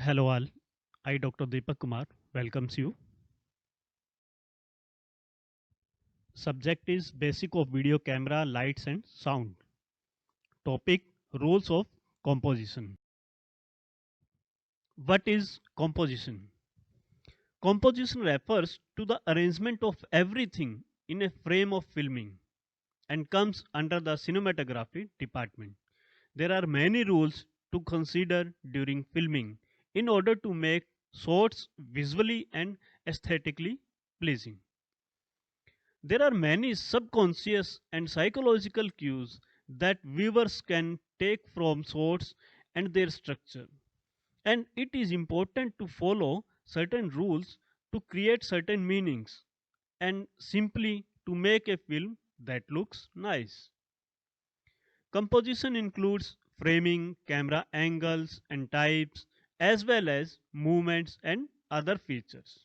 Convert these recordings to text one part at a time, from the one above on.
Hello all, I Dr. Deepak Kumar welcomes you. Subject is basic of video camera, lights and sound. Topic rules of composition. What is composition? Composition refers to the arrangement of everything in a frame of filming and comes under the cinematography department. There are many rules to consider during filming in order to make shots visually and aesthetically pleasing. There are many subconscious and psychological cues that viewers can take from source and their structure. And it is important to follow certain rules to create certain meanings and simply to make a film that looks nice. Composition includes framing, camera angles and types, as well as movements and other features.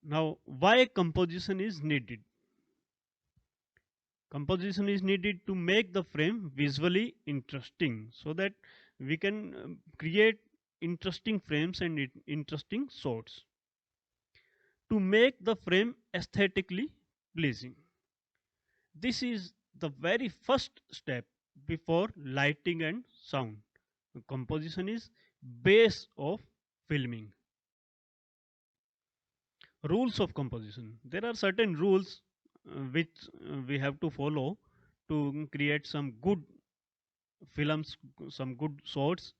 Now, why composition is needed? Composition is needed to make the frame visually interesting so that we can create interesting frames and interesting shots to make the frame aesthetically pleasing. This is the very first step before lighting and sound. Composition is base of filming. Rules of composition. There are certain rules which we have to follow to create some good films, some good shots.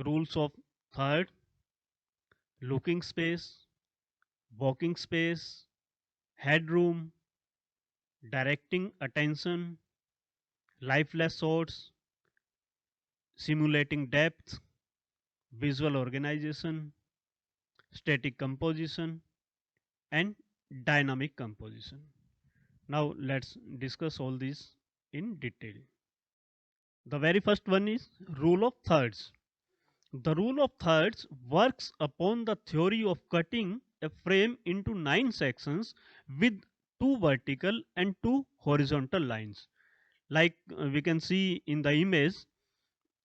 Rules of third, looking space, walking space, headroom, directing attention, lifeless shots, simulating depth, visual organization, static composition, and dynamic composition. Now let's discuss all these in detail. The very first one is rule of thirds. The rule of thirds works upon the theory of cutting a frame into 9 sections with 2 vertical and 2 horizontal lines. Like we can see in the image,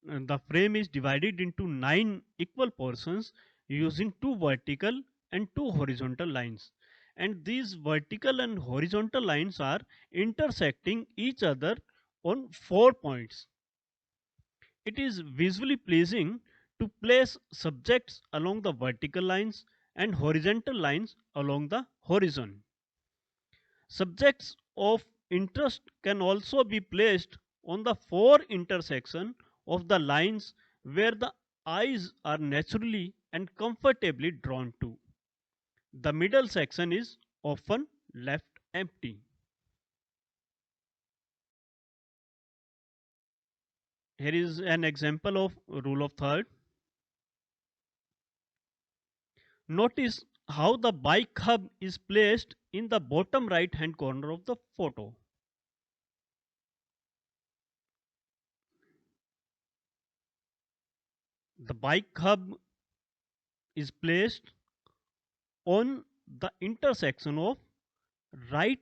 the frame is divided into 9 equal portions using 2 vertical and 2 horizontal lines. And these vertical and horizontal lines are intersecting each other on 4 points. It is visually pleasing to place subjects along the vertical lines and horizontal lines along the horizon. Subjects of interest can also be placed on the 4 intersection of the lines where the eyes are naturally and comfortably drawn to. The middle section is often left empty. Here is an example of rule of third. Notice how the bike hub is placed in the bottom right hand corner of the photo. The bike hub is placed on the intersection of right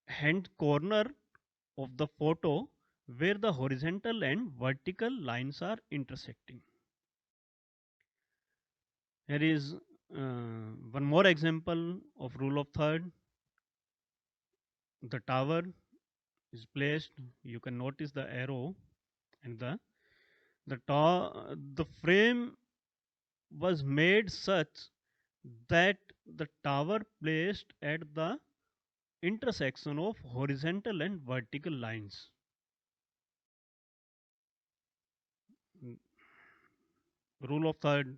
hand corner of the photo where the horizontal and vertical lines are intersecting. Here is one more example of rule of third. The tower is placed. You can notice the arrow and the frame was made such that the tower placed at the intersection of horizontal and vertical lines. Rule of third,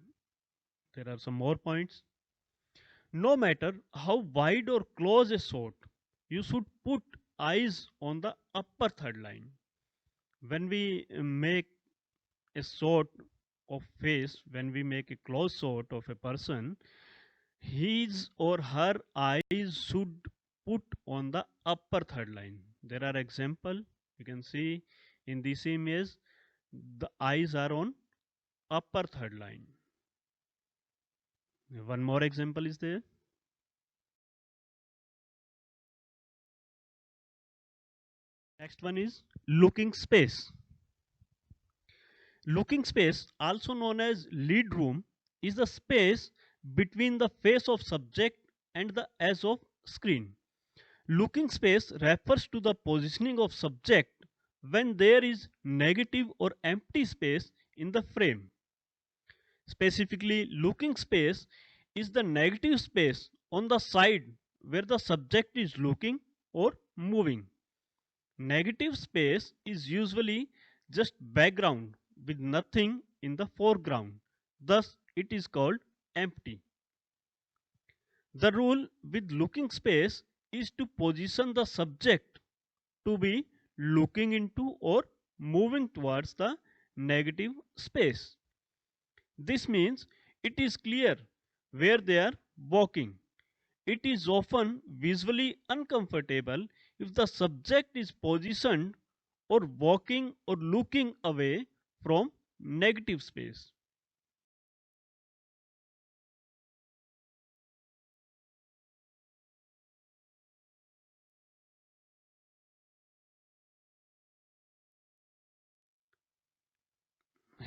there are some more points. No matter how wide or close a shot, you should put eyes on the upper third line. When we make a shot of face, when we make a close shot of a person, his or her eyes should put on the upper third line. There are example you can see in this image. The eyes are on upper third line. One more example is there. Next one is looking space. Looking space, also known as lead room, is the space between the face of subject and the edge of screen. Looking space refers to the positioning of subject when there is negative or empty space in the frame. Specifically, looking space is the negative space on the side where the subject is looking or moving. Negative space is usually just background with nothing in the foreground. Thus, it is called empty. The rule with looking space is to position the subject to be looking into or moving towards the negative space. This means it is clear where they are walking. It is often visually uncomfortable if the subject is positioned or walking or looking away from negative space.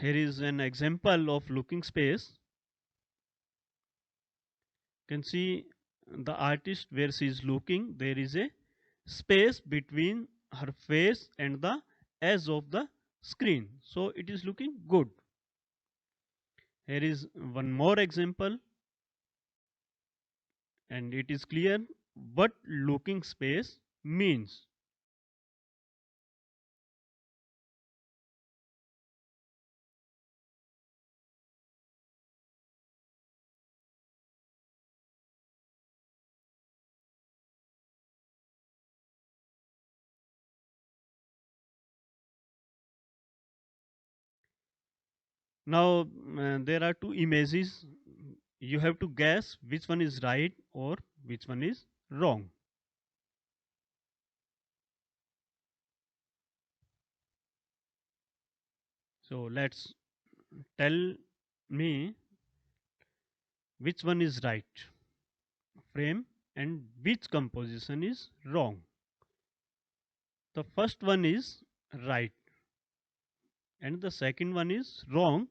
Here is an example of looking space. You can see the artist where she is looking. There is a space between her face and the edge of the screen. So it is looking good. Here is one more example, and it is clear what looking space means. Now there are two images. You have to guess which one is right or which one is wrong. So let's tell me which one is right frame and which composition is wrong. The first one is right and the second one is wrong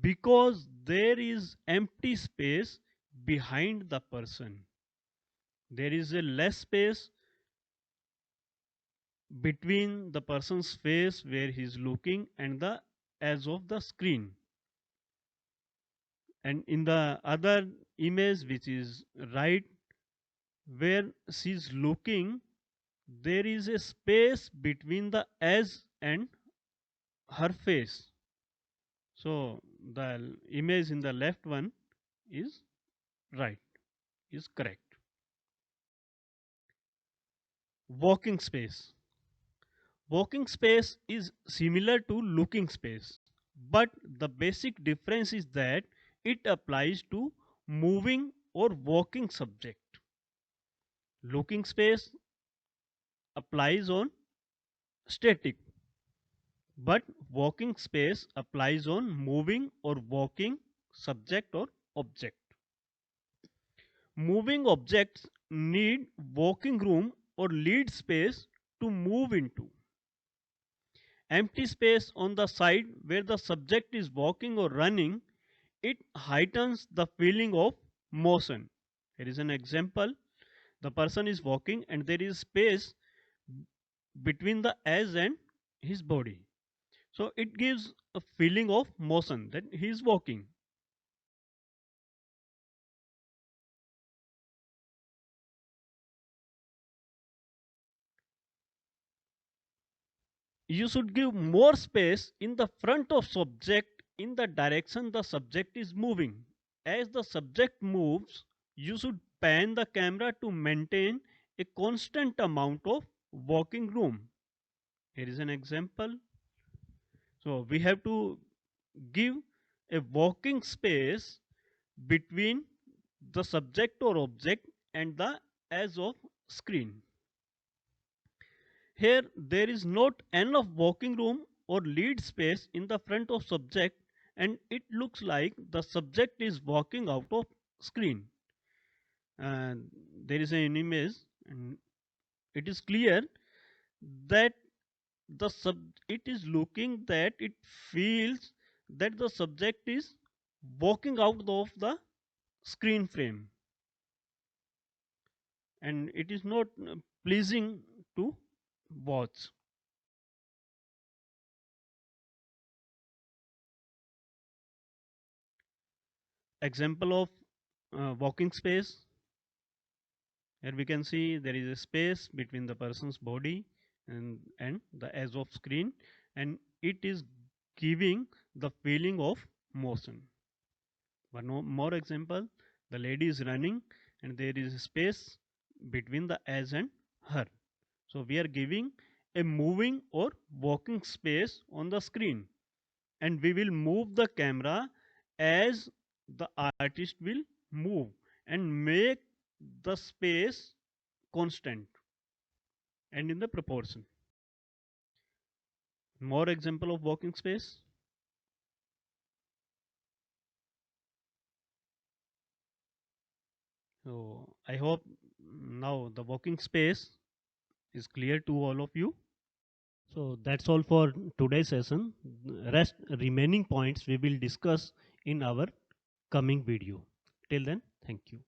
because there is empty space behind the person. There is a less space between the person's face where he is looking and the edge of the screen. And in the other image which is right, where she is looking, there is a space between the edge and her face. So the image in the left one is right, is correct. Walking space. Walking space is similar to looking space, but the basic difference is that it applies to moving or walking subject. Looking space applies on static, but walking space applies on moving or walking subject or object. Moving objects need walking room or lead space to move into. Empty space on the side where the subject is walking or running, it heightens the feeling of motion. Here is an example. The person is walking and there is space between the edge and his body. So it gives a feeling of motion that he is walking. You should give more space in the front of subject in the direction the subject is moving. As the subject moves, you should pan the camera to maintain a constant amount of walking room. Here is an example. So we have to give a walking space between the subject or object and the edge of screen. Here there is not enough walking room or lead space in the front of subject, and it looks like the subject is walking out of screen. And there is an image, and it is clear that it is looking that it feels that the subject is walking out of the screen frame, and it is not pleasing to watch. Example of walking space. Here we can see there is a space between the person's body and the edge of screen, and it is giving the feeling of motion. One more example, the lady is running and there is a space between the edge and her. So we are giving a moving or walking space on the screen, and we will move the camera as the artist will move and make the space constant and in the proportion. More example of walking space. So I hope now the walking space is clear to all of you. So that's all for today's session. Rest remaining points we will discuss in our coming video. Till then, thank you.